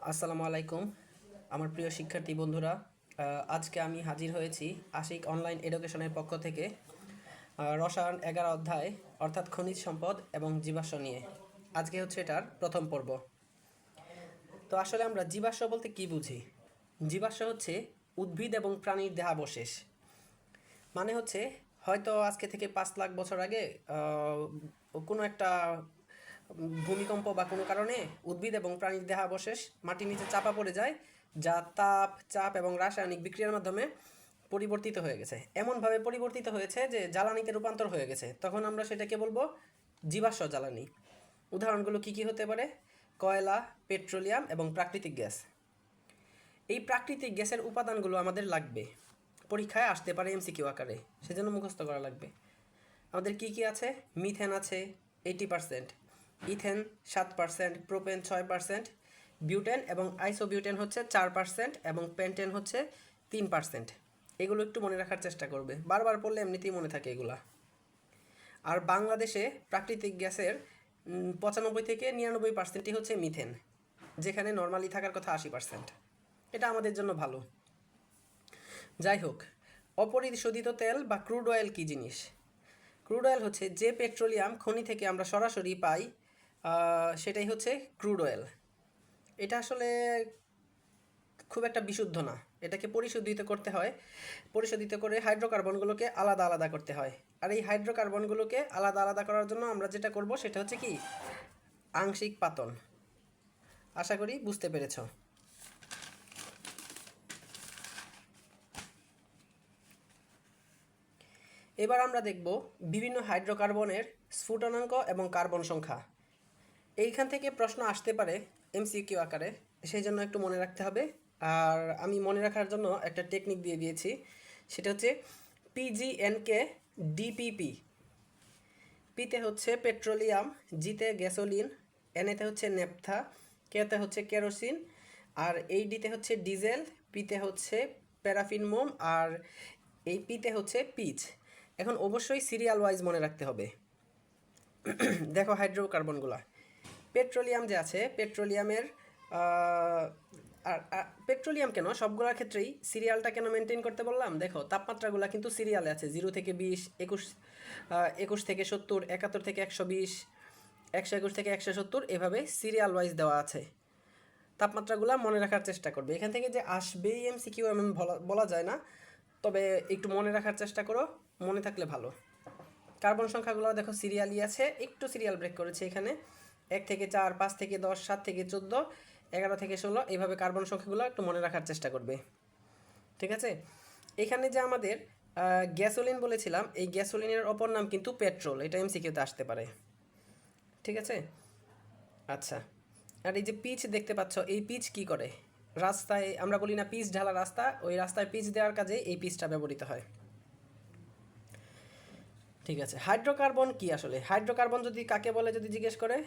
আসসালামু আলাইকুম আমার প্রিয় শিক্ষার্থী বন্ধুরা। আজকে আমি হাজির হয়েছি আশিক অনলাইন এডুকেশনের পক্ষ থেকে রসায়ন 11 অধ্যায় অর্থাৎ খনিজ সম্পদ এবং জীবাশ্ম নিয়ে। আজকে হচ্ছে এটার প্রথম পর্ব। তো আসলে আমরা জীবাশ্ম বলতে কি বুঝি? জীবাশ্ম হচ্ছে উদ্ভিদ এবং প্রাণীর দেহাবশেষ। মানে হচ্ছে হয়তো আজকে থেকে 5 লাখ বছর আগে কোনো একটা ভূমিকম্প বা কোনো কারণে উদ্ভিদ এবং প্রাণীর দেহাবশেষ মাটির নিচে চাপা পড়ে যায়, যা তাপ, চাপ এবং রাসায়নিক বিক্রিয়ার মাধ্যমে পরিবর্তিত হয়ে গেছে। এমনভাবে পরিবর্তিত হয়েছে যে জ্বালানিতে রূপান্তর হয়ে গেছে। তখন আমরা সেটাকে বলবো জীবাশ্ম জ্বালানি। উদাহরণগুলো কি কি হতে পারে? কয়লা, পেট্রোলিয়াম এবং প্রাকৃতিক গ্যাস। এই প্রাকৃতিক গ্যাসের উপাদানগুলো আমাদের লাগবে, পরীক্ষায় আসতে পারে এমসিকিউ আকারে, সেজন্য মুখস্থ করা লাগবে। আমাদের কি কি আছে? মিথেন আছে 80%, ইথেন 7%, প্রোপেন 6%, বিউটেন এবং আইসোবিউটেন হচ্ছে 4% এবং পেন্টেন হচ্ছে 3%। এগুলো একটু মনে রাখার চেষ্টা করবে, বারবার পড়লে এমনিতেই মনে থাকে এগুলা। আর বাংলাদেশে প্রাকৃতিক গ্যাসের 95 থেকে 99%ই হচ্ছে মিথেন, যেখানে নর্মালি থাকার কথা 80%। এটা আমাদের জন্য ভালো। যাই হোক, অপরিশোধিত তেল বা ক্রুড অয়েল কী জিনিস? ক্রুড অয়েল হচ্ছে যে পেট্রোলিয়াম খনি থেকে আমরা সরাসরি পাই, সেটাই হচ্ছে ক্রুড অয়েল। এটা আসলে খুব একটা বিশুদ্ধ না, এটাকে পরিশোধিত করতে হয়। পরিশোধিত করে হাইড্রোকার্বনগুলোকে আলাদা আলাদা করতে হয়। আর এই হাইড্রোকার্বনগুলোকে আলাদা আলাদা করার জন্য আমরা যেটা করব সেটা হচ্ছে কি আংশিক পাতন। আশা করি বুঝতে পেরেছ। এবার আমরা দেখব বিভিন্ন হাইড্রোকার্বনের স্ফুটনাঙ্ক এবং কার্বন সংখ্যা। এইখান থেকে প্রশ্ন আসতে পারে এমসিকিউ আকারে, সেই জন্য একটু মনে রাখতে হবে। আর আমি মনে রাখার জন্য একটা টেকনিক দিয়ে দিয়েছি, সেটা হচ্ছে পিজিএনকে ডিপিপি। পিতে হচ্ছে পেট্রোলিয়াম, জিতে গ্যাসোলিন, এনএতে হচ্ছে নেপথা, কেতে হচ্ছে কেরোসিন, আর এই ডিতে হচ্ছে ডিজেল, পিতে হচ্ছে প্যারাফিন মোম, আর এই পিতে হচ্ছে পিচ। এখন অবশ্যই সিরিয়াল ওয়াইজ মনে রাখতে হবে। দেখো হাইড্রোকার্বনগুলা, পেট্রোলিয়াম যে আছে, পেট্রোলিয়ামের আর পেট্রোলিয়াম কেন সবগুলোর ক্ষেত্রেই সিরিয়ালটা কেন মেনটেন করতে বললাম? দেখো তাপমাত্রাগুলো কিন্তু সিরিয়ালে আছে, 0 থেকে 20, 21 থেকে 70, 71 থেকে 120, 121 থেকে 170, এভাবে সিরিয়াল ওয়াইজ দেওয়া আছে। তাপমাত্রাগুলো মনে রাখার চেষ্টা করবে। এখান থেকে যে আসবেই এমসিকিউ এমন বলা যায় না, তবে একটু মনে রাখার চেষ্টা করো, মনে থাকলে ভালো। কার্বন সংখ্যাগুলো দেখো সিরিয়ালই আছে, একটু সিরিয়াল ব্রেক করেছে এখানে। 1 থেকে 4, 5 থেকে 10, 7 থেকে 14, 11 থেকে 16, এইভাবে কার্বন সংখ্যাগুলো একটু মনে রাখার চেষ্টা করবে। ঠিক আছে? এখানে যে আমাদের গ্যাসোলিন বলেছিলাম, এই গ্যাসোলিনের অপর নাম কিন্তু পেট্রোল, এটা এমসিকিউতে আসতে পারে। ঠিক আছে? আচ্ছা, আর এই যে পিচ দেখতে পাচ্ছ, এই পিচ কি করে? রাস্তায় আমরা বলি না পিচ ঢালা রাস্তা, ওই রাস্তায় পিচ দেওয়ার কাজে এই পিচটা ব্যবহৃত হয়। ঠিক আছে, হাইড্রোকার্বন কি আসলে? হাইড্রোকার্বন যদি কাকে বলে যদি জিজ্ঞেস করে,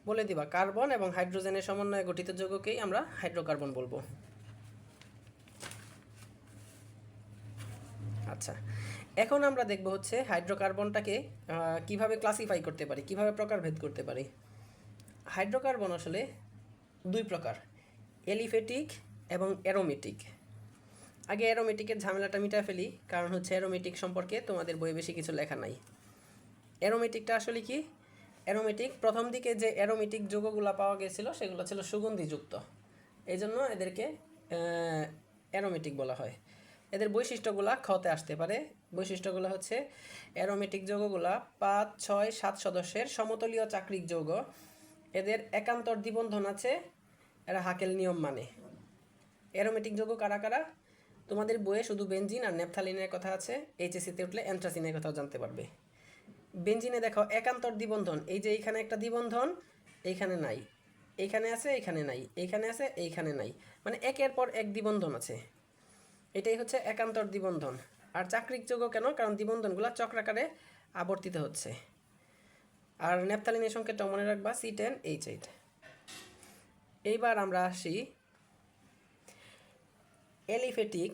বলে দিবা কার্বন এবং হাইড্রোজেনের সমন্বয়ে গঠিত যৌগকেই আমরা হাইড্রোকার্বন বলবো। আচ্ছা, এখন আমরা দেখব হচ্ছে হাইড্রোকার্বনটাকে কিভাবে ক্লাসিফাই করতে পারি, কিভাবে প্রকারভেদ করতে পারি। হাইড্রোকার্বন আসলে দুই প্রকার, এলিফেটিক এবং অ্যারোমেটিক। আগে অ্যারোমেটিকের ঝামেলাটা মিটা ফেলি, কারণ হচ্ছে অ্যারোমেটিক সম্পর্কে তোমাদের বইয়ে বেশি কিছু লেখা নাই। অ্যারোমেটিকটা আসলে কি? অ্যারোমেটিক, প্রথম দিকে যে অ্যারোমেটিক যৌগগুলো পাওয়া গেছিলো সেগুলো ছিল সুগন্ধিযুক্ত, এই জন্য এদেরকে অ্যারোমেটিক বলা হয়। এদের বৈশিষ্ট্যগুলো খতে আসতে পারে। বৈশিষ্ট্যগুলো হচ্ছে অ্যারোমেটিক যৌগগুলা 5, 6, 7 সদস্যের সমতলীয় চাক্রিক যৌগ। এদের একান্তর দ্বিবন্ধন আছে, এরা হাকেল নিয়ম মানে। অ্যারোমেটিক যৌগ কারা কারা? তোমাদের বইয়ে শুধু বেনজিন আর নেপথালিনের কথা আছে, এইচএসিতে উঠলে অ্যান্থ্রাসিনের কথাও জানতে পারবে। বেনজিনে দেখো একান্তর দ্বিবন্ধন, এই যে এইখানে একটা দ্বিবন্ধন, এইখানে নাই, এইখানে আছে, এইখানে নাই, এইখানে আছে, এইখানে নাই, মানে একের পর এক দ্বিবন্ধন আছে, এটাই হচ্ছে একান্তর দ্বিবন্ধন। আর চাক্রিক যৌগ কেন? কারণ দ্বিবন্ধনগুলো চক্রাকারে আবর্তিত হচ্ছে। আর নেপথালিনের সংকেতটা মনে রাখবা C10H8। এইবার আমরা আসি এলিফেটিক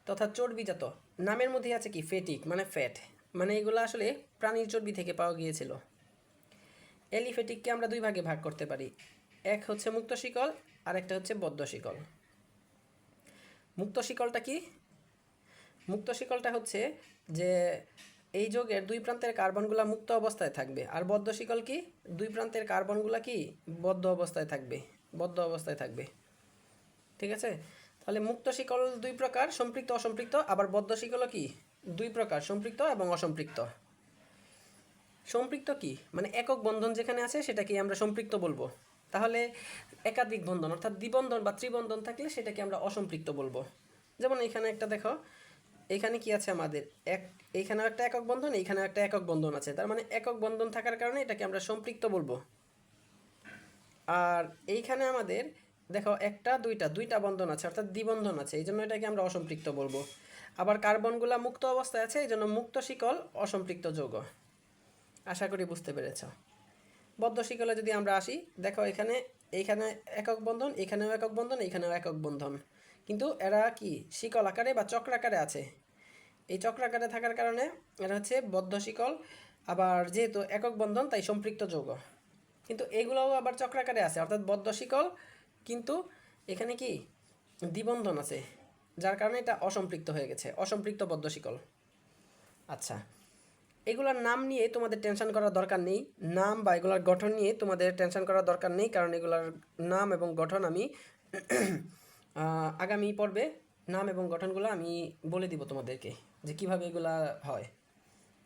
তথা চর্বিজাত। নামের মধ্যে আছে কি ফেটিক, মানে ফ্যাট, মানে এগুলো আসলে প্রাণীর চর্বি থেকে পাওয়া গিয়েছিল। এলিফেটিককে আমরা দুই ভাগে ভাগ করতে পারি, এক হচ্ছে মুক্ত শিকল আর একটা হচ্ছে বদ্ধ শিকল। মুক্ত শিকলটা কি? মুক্ত শিকলটা হচ্ছে যে এই যৌগের দুই প্রান্তের কার্বনগুলা মুক্ত অবস্থায় থাকবে, আর বদ্ধ শিকল কি? দুই প্রান্তের কার্বনগুলা কি বদ্ধ অবস্থায় থাকবে, বদ্ধ অবস্থায় থাকবে। ঠিক আছে, তাহলে মুক্ত শিকল দুই প্রকার, সম্পৃক্ত অসম্পৃক্ত, আবার বদ্ধ শিকলও কি দুই প্রকার, সম্পৃক্ত এবং অসম্পৃক্ত। সম্পৃক্ত কি মানে একক বন্ধন যেখানে আছে সেটাকে আমরা সম্পৃক্ত বলবো। তাহলে একাধিক বন্ধন অর্থাৎ দ্বিবন্ধন বা ত্রিবন্ধন থাকলে সেটাকে আমরা অসম্পৃক্ত বলবো। যেমন এখানে একটা দেখো, এখানে কি আছে আমাদের এইখানেও একটা একক বন্ধন, এইখানেও একটা একক বন্ধন আছে, তার মানে একক বন্ধন থাকার কারণে এটাকে আমরা সম্পৃক্ত বলবো। আর এইখানে আমাদের দেখো একটা দুইটা বন্ধন আছে অর্থাৎ দ্বিবন্ধন আছে, এই জন্য এটাকে আমরা অসম্পৃক্ত বলবো। আবার কার্বনগুলা মুক্ত অবস্থায় আছে, এই জন্য মুক্ত শিকল অসম্পৃক্ত যৌগ। আশা করি বুঝতে পেরেছ। বদ্ধ শিকলে যদি আমরা আসি, দেখো এইখানে একক বন্ধন, এখানেও একক বন্ধন, এইখানেও একক বন্ধন, কিন্তু এরা কি শিকল আকারে বা চক্রাকারে আছে। এই চক্রাকারে থাকার কারণে এরা হচ্ছে বদ্ধ শিকল। আবার যেহেতু একক বন্ধন তাই সম্পৃক্ত যৌগ। কিন্তু এগুলোও আবার চক্রাকারে আছে অর্থাৎ বদ্ধ শিকল, কিন্তু এখানে কি দ্বিবন্ধন আছে, যার কারণে এটা অসম্পৃক্ত হয়ে গেছে, অসম্পৃক্ত বদ্ধ শিকল। আচ্ছা, এগুলার নাম নিয়ে তোমাদের টেনশন করার দরকার নেই, নাম বা এগুলার গঠন নিয়ে তোমাদের টেনশন করার দরকার নেই, কারণ এগুলার নাম এবং গঠন আমি আগামী পর্বে নাম এবং গঠনগুলো আমি বলে দিব তোমাদেরকে যে কিভাবে এগুলা হয়।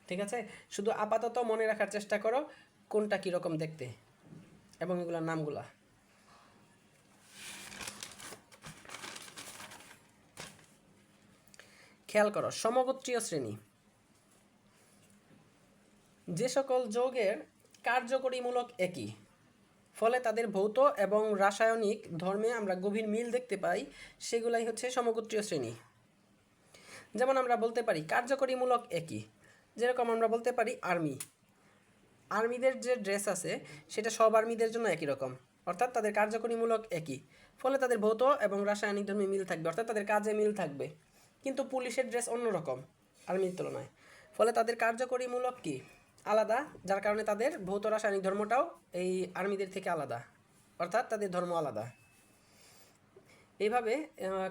ঠিক আছে, শুধু আপাতত মনে রাখার চেষ্টা করো কোনটা কীরকম দেখতে এবং এগুলার নামগুলা। খেয়াল করো, সমগোত্রীয় শ্রেণী যে সকল যৌগের কার্যকরীমূলক একই, ফলে তাদের ভৌত এবং রাসায়নিক ধর্মে আমরা গভীর মিল দেখতে পাই, সেগুলাই হচ্ছে সমগোত্রীয় শ্রেণী। যেমন আমরা বলতে পারি কার্যকরীমূলক একই, যেরকম আমরা বলতে পারি আর্মিদের যে ড্রেস আছে সেটা সব আর্মিদের জন্য একই রকম, অর্থাৎ তাদের কার্যকরীমূলক একই, ফলে তাদের ভৌত এবং রাসায়নিক ধর্মে মিল থাকবে, অর্থাৎ তাদের কাজে মিল থাকবে। কিন্তু পুলিশের ড্রেস অন্যরকম আর্মির তুলনায়, ফলে তাদের কার্যকরীমূলক কি আলাদা, যার কারণে তাদের ভৌত রাসায়নিক ধর্মটাও এই আর্মিদের থেকে আলাদা, অর্থাৎ তাদের ধর্ম আলাদা। এইভাবে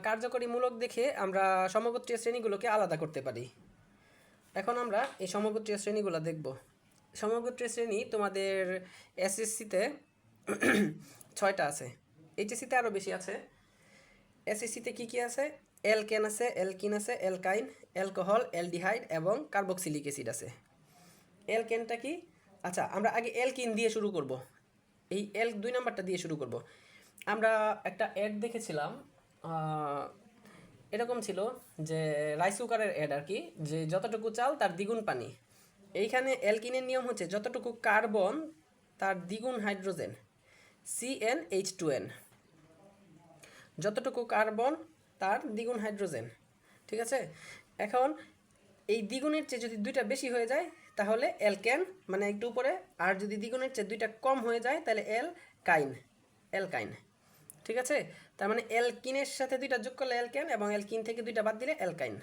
কার্যকরীমূলক দেখে আমরা সমগোত্রীয় শ্রেণীগুলোকে আলাদা করতে পারি। এখন আমরা এই সমগোত্রীয় শ্রেণীগুলো দেখব। সমগোত্রীয় শ্রেণী তোমাদের এসএসসিতে 6টা আছে, এইচএসসিতে আরও বেশি আছে। এসএসসিতে কী কী আছে? অ্যালকেন আছে, অ্যালকিন আছে, অ্যালকাইন, অ্যালকোহল, অ্যালডিহাইড এবং কার্বক্সিলিক অ্যাসিড আছে। অ্যালকেনটা কি? আচ্ছা, আমরা আগে অ্যালকিন দিয়ে শুরু করব, এই 2 নাম্বারটা দিয়ে শুরু করব। আমরা একটা অ্যাড দেখেছিলাম, এরকম ছিল যে রাইস কুকারের অ্যাড আর কি, যে যতটুকু চাল তার দ্বিগুণ পানি। এইখানে অ্যালকিনের নিয়ম হচ্ছে যতটুকু কার্বন তার দ্বিগুণ হাইড্রোজেন, CnH2n, যতটুকু কার্বন তার দ্বিগুণ হাইড্রোজেন। ঠিক আছে, এখন এই দ্বিগুণের চেয়ে যদি 2টা বেশি হয়ে যায় তাহলে অ্যালকেন, মানে একটু উপরে, আর যদি দ্বিগুণের চেয়ে 2টা কম হয়ে যায় তাহলে অ্যালকাইন। ঠিক আছে, তার মানে অ্যালকিনের সাথে 2টা যোগ করলে অ্যালকেন এবং অ্যালকিন থেকে 2টা বাদ দিলে অ্যালকাইন।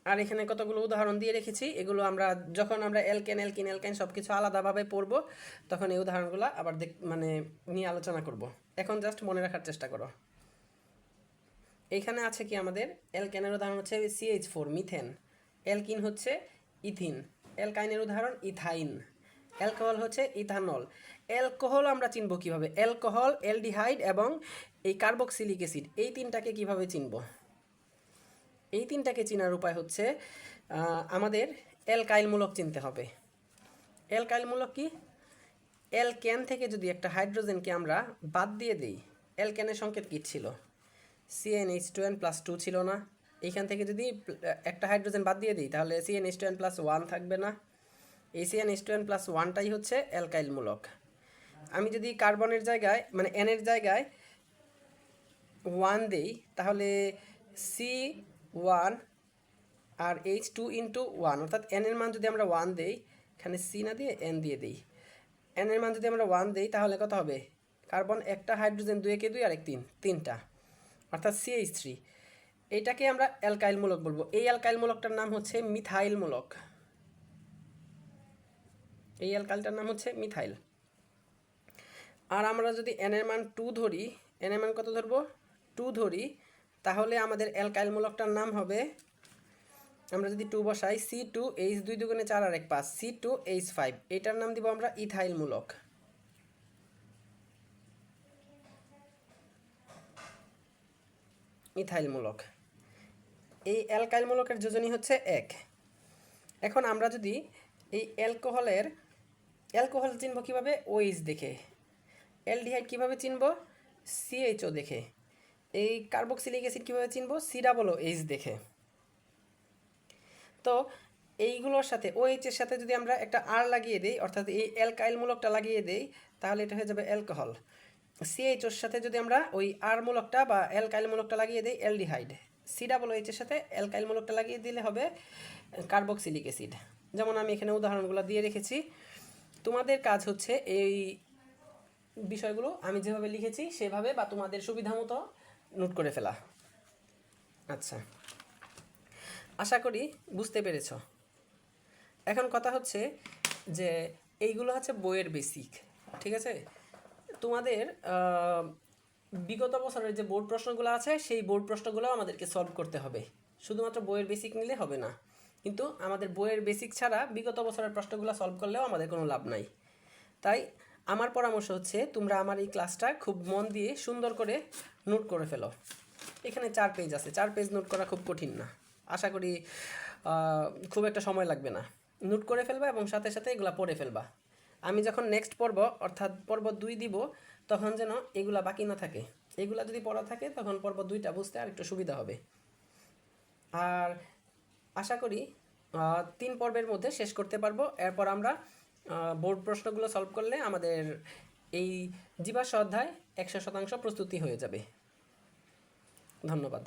আর এখানে কতগুলো উদাহরণ দিয়ে রেখেছি, এগুলো আমরা যখন আমরা অ্যালকাইন সব কিছু আলাদাভাবে পড়বো তখন এই উদাহরণগুলো আবার নিয়ে আলোচনা করব। এখন জাস্ট মনে রাখার চেষ্টা করো। এইখানে আছে কি আমাদের অ্যালকেনের উদাহরণ হচ্ছে CH4 মিথেন, অ্যালকিন হচ্ছে ইথিন, অ্যালকাইনের উদাহরণ ইথাইন, অ্যালকোহল হচ্ছে ইথানল। অ্যালকোহল আমরা চিনব কিভাবে? অ্যালকোহল, অ্যালডিহাইড এবং এই কার্বক্সিলিক অ্যাসিড, এই তিনটাকে কিভাবে চিনব? এই তিনটাকে চেনার উপায় হচ্ছে আমাদের অ্যালকাইলমূলক চিনতে হবে। অ্যালকাইলমূলক কি? অ্যালকেন থেকে যদি একটা হাইড্রোজেনকে আমরা বাদ দিয়ে দিই, অ্যালকেনের সংকেত কী ছিল? CnH2n+2 ছিল না? এইখান থেকে যদি একটা হাইড্রোজেন বাদ দিয়ে দিই তাহলে CnH2n+1 থাকবে না? এই CnH2n+1টাই হচ্ছে অ্যালকাইলমূলক। আমি যদি কার্বনের জায়গায় মানে এনের জায়গায় 1 দেই তাহলে C1 আর H2 × 1, অর্থাৎ n এর মান যদি আমরা 1 দেই, এখানে C না দিয়ে n দিয়ে দিই, n এর মান যদি আমরা 1 দেই তাহলে কত হবে? কার্বন একটা, হাইড্রোজেন 2 কে 2 আর 1 3, 3টা, অর্থাৎ CH3। এইটাকে আমরা অ্যালকাইলমূলক বলবো। এই অ্যালকাইলমূলকটার নাম হচ্ছে মিথাইলমূলক। এই অ্যালকাইলটার নাম হচ্ছে মিথাইল। আর আমরা যদি n এর মান 2 ধরি, n এর মান কত ধরবো, 2 ধরি, তাহলে আমাদের অ্যালকাইল মূলকটার নাম হবে, আমরা যদি 2 বসাই, C2 H2 দুগুণে 4 আর 1 5, C2 H5, এটার নাম দিব আমরা ইথাইল মূলক। ইথাইল মূলক। এই অ্যালকাইল মূলকের যোজনী হচ্ছে 1। এখন আমরা যদি এই অ্যালকোহল চিনব কিভাবে, OH দেখে। অ্যালডিহাইড কিভাবে চিনব, CHO দেখে। এই কার্বক্সিলিক অ্যাসিড কিভাবে চিনব, COOH দেখে। তো এইগুলোর সাথে OH এর সাথে যদি আমরা একটা R লাগিয়ে দিই, অর্থাৎ এই অ্যালকাইল মূলকটা লাগিয়ে দিই, তাহলে এটা হয়ে যাবে অ্যালকোহল। CHOর সাথে যদি আমরা ওই R মূলকটা বা অ্যালকাইল মূলকটা লাগিয়ে দিই, অ্যালডিহাইড। COOH এর সাথে অ্যালকাইল মূলকটা লাগিয়ে দিলে হবে কার্বক্সিলিক অ্যাসিড। যেমন আমি এখানে উদাহরণগুলো দিয়ে রেখেছি। তোমাদের কাজ হচ্ছে এই বিষয়গুলো আমি যেভাবে লিখেছি সেভাবে বা তোমাদের সুবিধা মতো নোট করে ফেলা। আচ্ছা, আশা করি বুঝতে পেরেছ। এখন কথা হচ্ছে যে এইগুলো হচ্ছে বইয়ের বেসিক, ঠিক আছে? তোমাদের বিগত বছরের যে বোর্ড প্রশ্নগুলো আছে সেই বোর্ড প্রশ্নগুলো আমাদেরকে সলভ করতে হবে। শুধুমাত্র বইয়ের বেসিক নিলে হবে না, কিন্তু আমাদের বইয়ের বেসিক ছাড়া বিগত বছরের প্রশ্নগুলো সলভ করলেও আমাদের কোনো লাভ নাই। তাই আমার পরামর্শ হচ্ছে তোমরা আমার এই ক্লাসটা খুব মন দিয়ে সুন্দর করে নোট করে ফেলো। এখানে 4 পেজ আছে, 4 পেজ নোট করা খুব কঠিন না। আশা করি খুব একটা সময় লাগবে না। নোট করে ফেলবা এবং সাথে সাথে এগুলা পড়ে ফেলবা। আমি যখন নেক্সট পর্ব অর্থাৎ পর্ব 2 দিব, তখন যেন এগুলা বাকি না থাকে। এগুলা যদি পড়া থাকে তখন পর্ব 2টা বুঝতে আর একটু সুবিধা হবে। আর আশা করি 3 পর্বের মধ্যে শেষ করতে পারবো। এরপর আমরা বোর্ড প্রশ্নগুলো সলভ করলে আমাদের এই জীবাশ্ম অধ্যায় 100% প্রস্তুতি হয়ে যাবে। ধন্যবাদ।